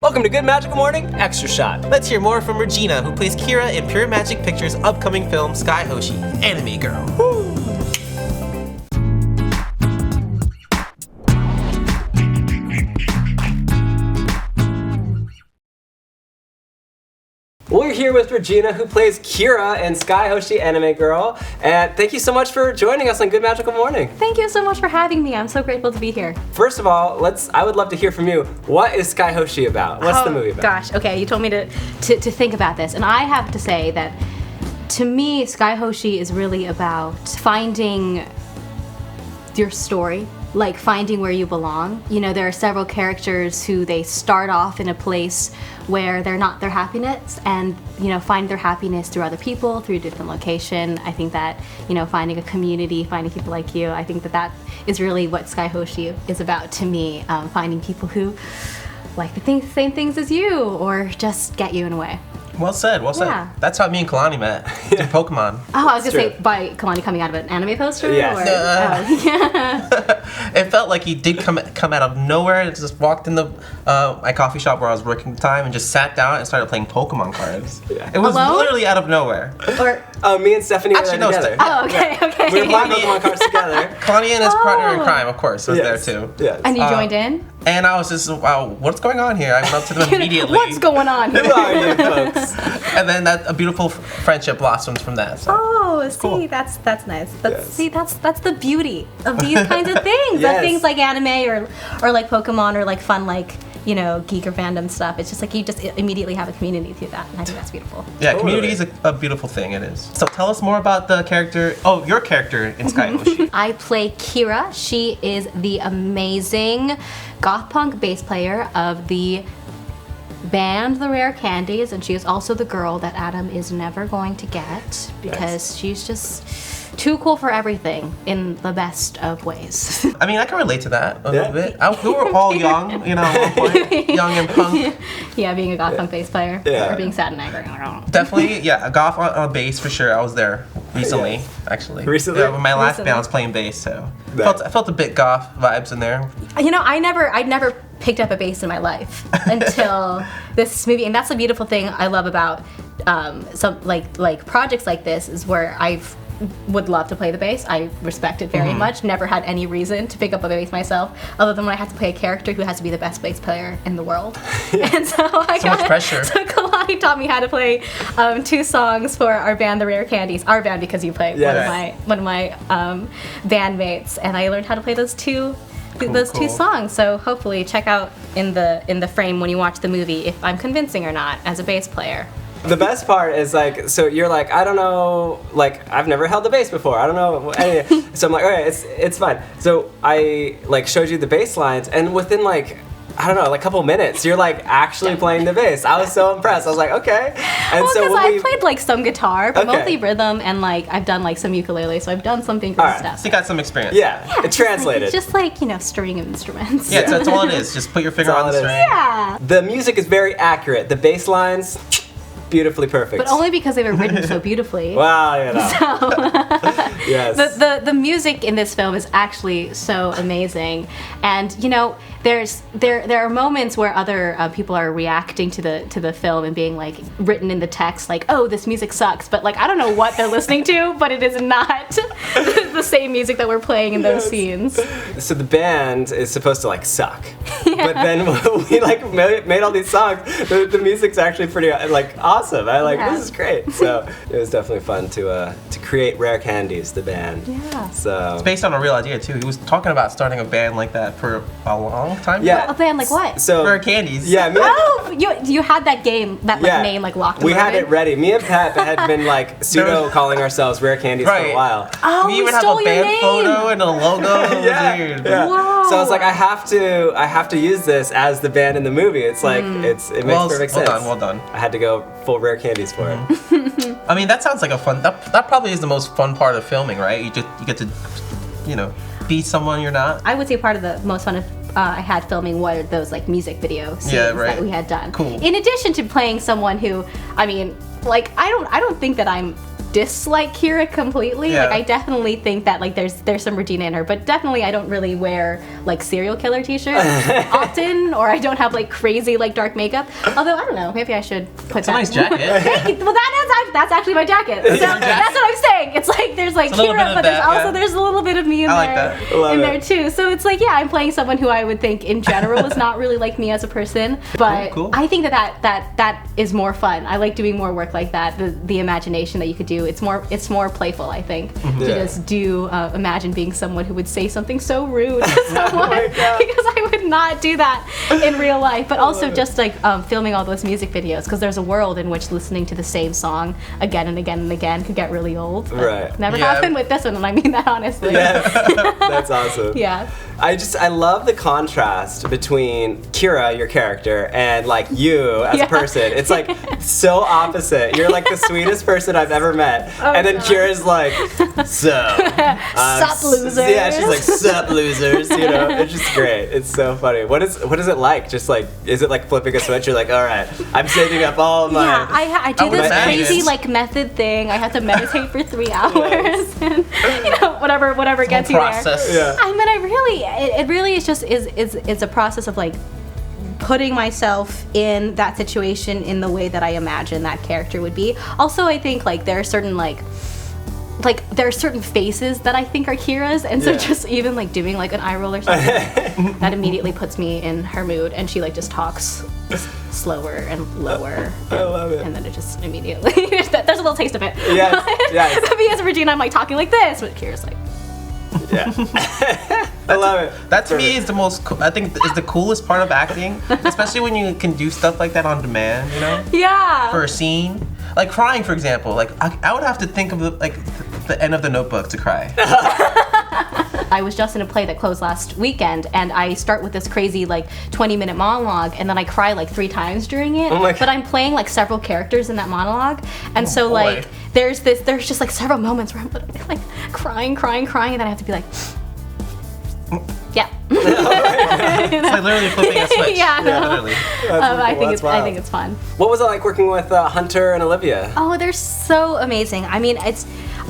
Welcome to Good Magical Morning Extra Shot. Let's hear more from Regina, who plays Kira in Pure Magic Pictures' upcoming film, Skye Hoshi, Anime Girl. Woo! We're here with Regina, who plays Kira in Skye Hoshi, Anime Girl. And thank you so much for joining us on Good Magical Morning. Thank you so much for having me. I'm so grateful to be here. First of all, I would love to hear from you. What is Skye Hoshi about? What's the movie about? Gosh, okay, you told me to think about this. And I have to say that, to me, Skye Hoshi is really about finding your story, like finding where you belong. You know, there are several characters who they start off in a place where they're not their happiness and, you know, find their happiness through other people, through a different location. I think that, you know, finding a community, finding people like you, I think that is really what Skye Hoshi is about to me. Finding people who like the same things as you or just get you in a way. Well said, well said. Yeah. That's how me and Kalani met, in Pokemon. Oh, I was going to say, by Kalani coming out of an anime poster? Yes. It felt like he did come out of nowhere and just walked in the my coffee shop where I was working at the time and just sat down and started playing Pokemon cards. Yeah. It was Alone? literally out of nowhere. Or, Me and Stephanie were there Actually, no, together. oh, okay, okay. We were playing Pokemon cards together. Kalani and his partner in Oh. crime, of course, was Yes. there too. Yes. And you joined in? And I was just, wow, what's going on here? I went up to them immediately. What's going on Who here? are you folks? And then a beautiful friendship blossoms from that. So. Oh, see, cool. that's nice. Yes. See, that's the beauty of these kinds of things. Yes. Of things like anime or like Pokemon or like fun like, you know, geek or fandom stuff. It's just like you just immediately have a community through that, and I think that's beautiful. Yeah, Totally. community is a beautiful thing, it is. So tell us more about the character, your character in Skye Hoshi. I play Kira. She is the amazing goth punk bass player of the band The Rare Candies, and she is also the girl that Adam is never going to get because she's just too cool for everything in the best of ways. I mean, I can relate to that a Yeah. little bit. We were all young, you know, at one point. Young and punk. Yeah, being a goth punk bass player Yeah. or being sad and angry. I don't know. Definitely, yeah, a goth on bass for sure. I was there recently, Yes. actually. Recently? Yeah, with my last Recently. band, I was playing bass, so Right. I felt a bit goth vibes in there. You know, I'd never picked up a bass in my life until this movie, and that's the beautiful thing I love about some like projects like this is where would love to play the bass. I respect it very much. Never had any reason to pick up a bass myself, other than when I had to play a character who has to be the best bass player in the world. And so I much pressure. So Kalani taught me how to play 2 songs for our band, The Rare Candies. Our band, because you play Yes. one of my bandmates, and I learned how to play those two Cool. songs. So hopefully check out in the frame when you watch the movie if I'm convincing or not as a bass player. The best part is like, so you're like, I don't know, like I've never held the bass before. I don't know. So I'm like, all right, it's fine. So I like showed you the bass lines, and within like, I don't know, like a couple minutes, you're like actually playing the bass. I was so impressed. I was like, okay. And Well, so because when I played like some guitar, but Okay. mostly rhythm, and like I've done like some ukulele, so I've done some finger Alright. stuff. So you got some experience. yeah, Yeah, it translated. It's just like, you know, string instruments. Yeah, that's all it is. Just put your finger That's on all the it is. string. Yeah. The music is very accurate. The bass lines, beautifully perfect. But only because they were written so beautifully. Wow, you know. Yes. The music in this film is actually so amazing, and you know there are moments where other people are reacting to the film and being like written in the text like, oh, this music sucks, but like I don't know what they're listening to, but it is not the same music that we're playing in those scenes. So the band is supposed to like suck, but then when we like made all these songs, the music's actually pretty like awesome. This is great. So it was definitely fun to create Rare Candies, the band. Yeah. So It's based on a real idea, too. He was talking about starting a band like that for a long time. Yeah. A band like what? so Rare Candies. yeah, me and, Oh, you had that game, that like yeah, name like locked. we and had loaded? it ready. Me and Pat had been like pseudo calling ourselves Rare Candies for a Right. while. Oh, We we even have stole a your band name. photo and a logo. It was Yeah, weird. yeah. Wow. So I was like, I have to use this as the band in the movie. It's like it makes perfect sense. Well done. I had to go full Rare Candies for it. I mean, that sounds like a fun. That probably is the most fun part of filming, right? You get to, you know, be someone you're not. I would say part of the most fun I had filming were those like music video scenes that we had done. Cool. In addition to playing someone who, I mean, like I don't think that I'm dislike Kira completely. Yeah. Like I definitely think that like there's some Regina in her, but definitely I don't really wear like serial killer t-shirts often, or I don't have like crazy like dark makeup. Although I don't know, maybe I should put It's a nice jacket. Thank you. Well, that's actually my jacket. So that's what I'm saying. It's like there's like It's a little bit Kira, of but that, yeah. there's a little bit of me in I like there, that. Love in it. there too. So it's like, yeah, I'm playing someone who I would think in general is not really like me as a person, but Cool. I think that is more fun. I like doing more work like that. The imagination that you could do. It's more playful. I think to Yeah. just do imagine being someone who would say something so rude to someone my God. because I would not do that in real life. But also just like filming all those music videos, because there's a world in which listening to the same song again and again and again could get really old. But Right. Never Yeah. happened with this one, and I mean that honestly. Yes. That's awesome. Yeah. I love the contrast between Kira, your character, and like you as Yeah. a person. It's like so opposite. You're like the sweetest person I've ever met. Oh, and then God. Kira's like, so. Sup, losers. Yeah, she's like, sup, losers. You know, it's just great. It's so funny. What is it like? Just like, is it like flipping a switch? You're like, all right, I'm saving up all of my. Yeah, I do I would this imagine. crazy like method thing. I have to meditate for 3 hours, and whatever gets you there. Process. Yeah. I mean, it really is just is a process of like putting myself in that situation in the way that I imagine that character would be. Also, I think like there are certain there are certain faces that I think are Kira's, and so Yeah. just even like doing like an eye roll or something that immediately puts me in her mood, and she like just talks slower and lower. I love it. And then it just immediately there's a little taste of it. Yes, yes. Me as Regina, I'm like talking like this, but Kira's like, Yeah. I love it. That to me is the most. I think is the coolest part of acting, especially when you can do stuff like that on demand. You know, yeah. for a scene, like crying, for example. Like I would have to think of the end of The Notebook to cry. I was just in a play that closed last weekend, and I start with this crazy like 20-minute monologue, and then I cry like 3 times during it. Oh my God. But I'm playing like several characters in that monologue, and so boy. like there's just like several moments where I'm literally like crying, and then I have to be like, yeah. It's like literally flipping a switch. Yeah. Literally. I think That's I wild. think it's fun. What was it like working with Hunter and Olivia? Oh, they're so amazing. I mean, it's,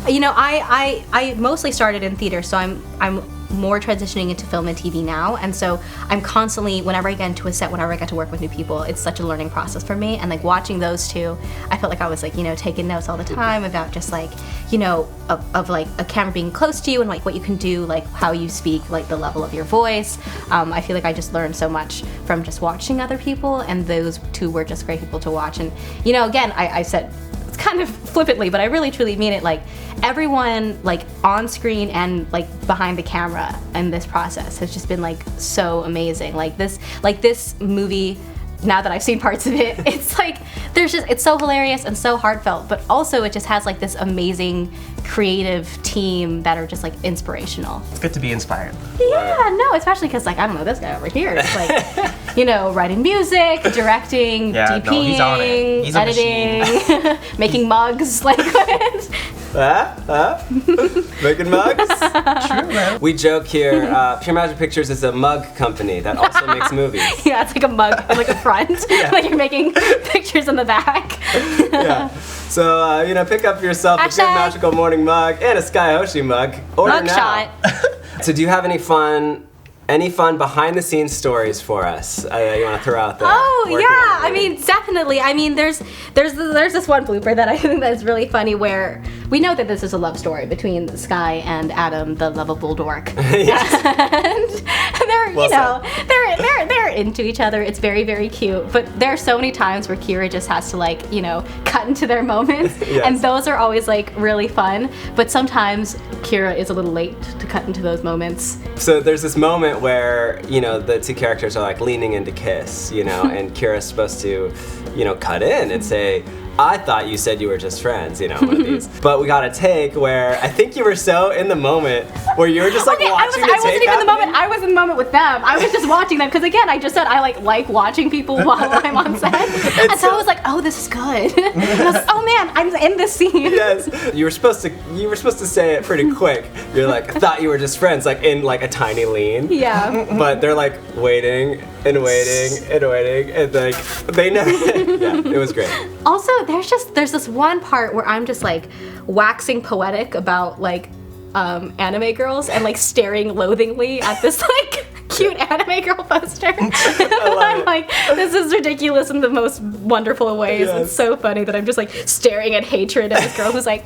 you know, I mostly started in theater, so I'm more transitioning into film and TV now, and so I'm constantly, whenever I get into a set, whenever I get to work with new people, it's such a learning process for me. And like watching those two, I felt like I was like, you know, taking notes all the time about just like, you know, of like a camera being close to you and like what you can do, like how you speak, like the level of your voice. I feel like I just learned so much from just watching other people, and those two were just great people to watch. And you know, again, I said kind of flippantly, but I really truly mean it, like everyone like on screen and like behind the camera in this process has just been like so amazing. Like this movie, now that I've seen parts of it, it's like it's so hilarious and so heartfelt, but also it just has like this amazing creative team that are just like inspirational. It's good to be inspired. Yeah, no, especially because like I don't know, this guy over here is like you know, writing music, directing, Yeah, no, DPing, he's on it. He's a editing, making mugs, like Making mugs? True, man. We joke here, Pure Magic Pictures is a mug company that also makes movies. yeah, it's like a mug, like a front, like you're making pictures in the back. Yeah. So, you know, pick up yourself a good Hashtag. magical morning mug and a Skye Hoshi mug. Order Mug now. shot. So do you have any fun behind the scenes stories for us you want to throw out there? Oh Working yeah, on the I mean definitely. I mean there's this one blooper that I think that's really funny where we know that this is a love story between Skye and Adam, the lovable dork. Yes. And they're Well you know they're into each other. It's very very cute. But there are so many times where Kira just has to like you know cut into their moments, Yes. and those are always like really fun. But sometimes Kira is a little late to cut into those moments. So there's this moment where, you know, the two characters are like leaning in to kiss, you know, and Kira's supposed to, you know, cut in and say, I thought you said you were just friends, you know, one of these. But we got a take where I think you were so in the moment where you were just like Okay, watching I the wasn't take even in the happen. moment. I was in the moment with them. I was just watching them because again, I just said I like watching people while I'm on set, and so I was like, oh, this is good. And I was like, oh man, I'm in this scene. Yes, you were supposed to say it pretty quick. You're like, I thought you were just friends, like in like a tiny lean. Yeah. But they're like waiting and waiting and waiting, and like they never. Yeah, it was great. Also, there's this one part where I'm just like waxing poetic about like anime girls and like staring loathingly at this like cute anime girl poster. I'm like, this is ridiculous in the most wonderful ways. Yes. It's so funny that I'm just like staring at hatred at this girl who's like.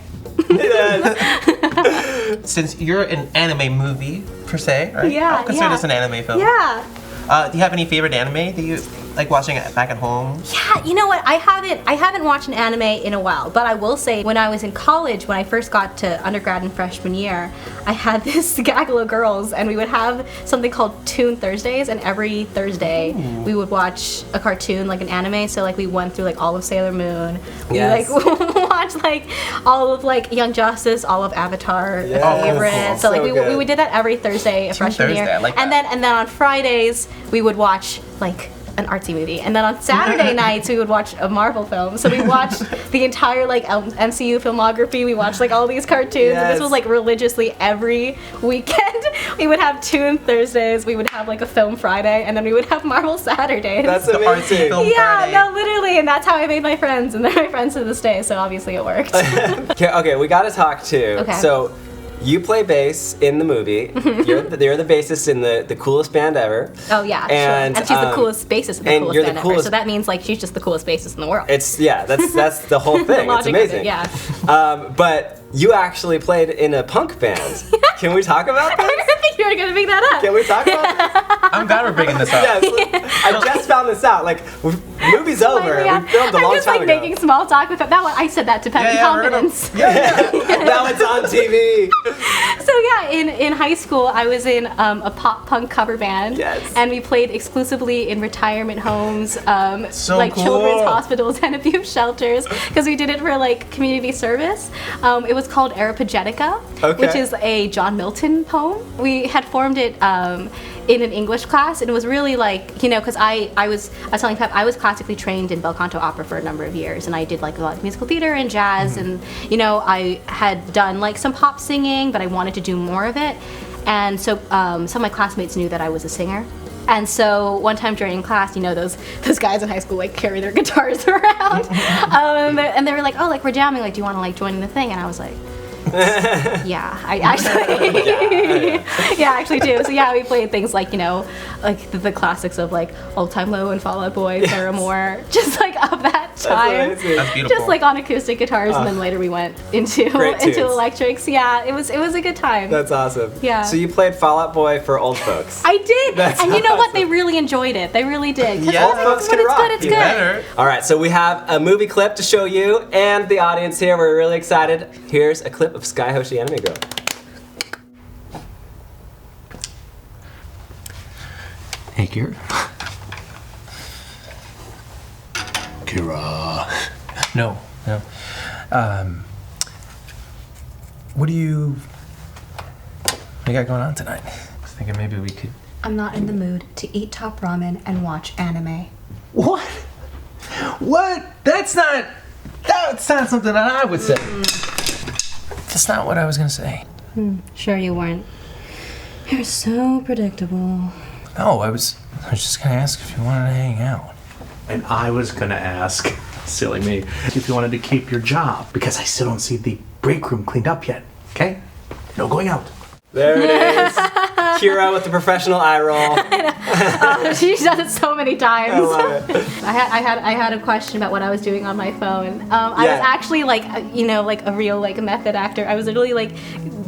Since you're an anime movie per se, right? Yeah, I'll consider yeah. this an anime film. Yeah. Do you have any favorite anime that you like watching it back at home? Yeah, you know what? I haven't watched an anime in a while, but I will say when I was in college, when I first got to undergrad and freshman year, I had this gaggle of girls, and we would have something called Toon Thursdays, and every Thursday we would watch a cartoon, like an anime. So like we went through like all of Sailor Moon. Yes. We like watched like all of like Young Justice, all of Avatar, Yes. favorite. Cool. So like So we good. did that every Thursday of Toon freshman Thursday, year, I like and that. then on Fridays we would watch like an artsy movie, and then on Saturday nights we would watch a Marvel film. So we watched the entire like MCU filmography. We watched like all these cartoons, and this Yes. was like religiously every weekend. We would have Toon Thursdays, we would have like a film Friday, and then we would have Marvel Saturdays. That's The artsy amazing. film yeah, Friday. no, literally, and that's how I made my friends, and they're my friends to this day. So obviously it worked. Okay, we gotta talk too. Okay. So, you play bass in the movie. You're the bassist in the coolest band ever. Oh yeah, And, sure. And she's the um, coolest bassist in the and coolest you're the band ever. coolest- So that means like she's just the coolest bassist in the world. That's the whole thing. It's logic of amazing. it, yeah. But you actually played in a punk band. Can we talk about I this? didn't think you were gonna bring that up. Can we talk about this? I'm glad we're bringing this up. Yes. I just found this out. Like, movie's over. Yeah. We filmed a I'm long just time like ago. making small talk with that. I said that to Pep in we're gonna- confidence. Now it's on TV. So yeah, in high school, I was in a pop punk cover band, Yes. and we played exclusively in retirement homes, So like cool. children's hospitals and abuse shelters, because we did it for like community service. It was called Areopagitica, Okay. which is a John Milton poem. We had formed it in an English class, and it was really like, you know, because I was telling Pep, I was classically trained in bel canto opera for a number of years, and I did like a lot of musical theater and jazz, and you know, I had done like some pop singing, but I wanted to do more of it, and so some of my classmates knew that I was a singer. And so one time during class, you know, those guys in high school like carry their guitars around, and they were like, oh, like we're jamming, like do you want to like join the thing? And I was like, yeah, I actually, yeah, I actually do. So yeah, we played things like, you know, like the classics of like Old Time Low and Fall Out Boy, Paramore, just like of that time. amazing. That's beautiful. Just like on acoustic guitars, and then later we went into Great tunes. electrics. Yeah, it was a good time. That's awesome. Yeah. So you played Fall Out Boy for old folks. I did, That's and you know what? awesome. They really enjoyed it. They really did. 'Cause Yeah. I was like, Old folks "But can it's rock, good. It's you good." Better. All right, so we have a movie clip to show you and the audience here. We're really excited. Here's a clip of Skye Hoshi Anime Girl. Hey, Kira. Kira. No. What do you got going on tonight? I was thinking maybe we could. I'm not in the mood to eat top ramen and watch anime. What? What? That's not something that I would say. That's not what I was gonna say. Sure you weren't. You're so predictable. No, I was just gonna ask if you wanted to hang out. And I was gonna ask, silly me, if you wanted to keep your job, because I still don't see the break room cleaned up yet. Okay? No going out. There it is. Kira with the professional eye roll. She's done it so many times. I love it. I had a question about what I was doing on my phone. I Yeah. was actually like, you know, like a real like method actor. I was literally like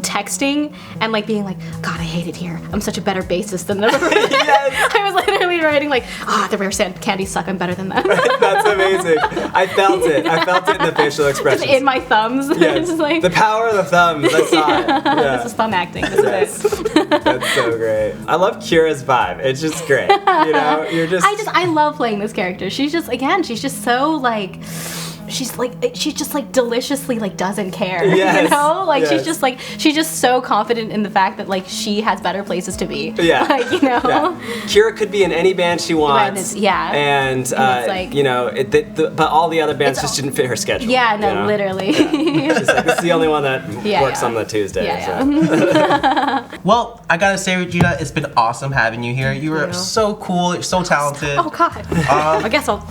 texting and like being like, God, I hate it here. I'm such a better bassist than the Yes. I was literally writing like, the rare sand candies suck. I'm better than them. That's amazing. I felt it. I felt it in the facial Just expressions. in my thumbs. Yes. Just like, The power of the thumbs. I saw it. Yeah. this is thumb acting. This is it. That's so great. I love Kira's vibe. It's just great. You know, you're just. I love playing this character. She's just so like, she's just like deliciously like doesn't care. Yes, You know, like yes. she's just so confident in the fact that like she has better places to be. Yeah. Like, you know. Yeah. Kira could be in any band she wants. Yeah. And, it's like- you know, but all the other bands just didn't fit her schedule. Yeah, no, you know? literally. She's like, this is the only one that Yeah, works yeah. on the Tuesday. Yeah, so. Well, I gotta say, Regina, it's been awesome having you here. You were you. so cool. You're so talented. Oh God. I guess I'll.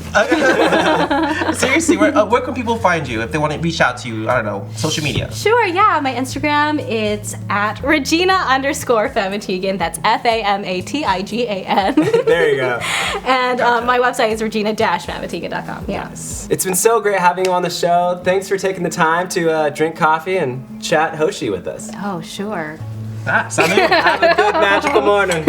Seriously, where where can people find you if they want to reach out to you? I don't know, social media. Sure, yeah. My Instagram, it's at Regina_Famatigan. That's Famatigan. There you go. And my website is regina-famatigan.com. Yeah. It's been so great having you on the show. Thanks for taking the time to drink coffee and chat Hoshi with us. Oh, sure. Ah, salud. Have a good magical morning.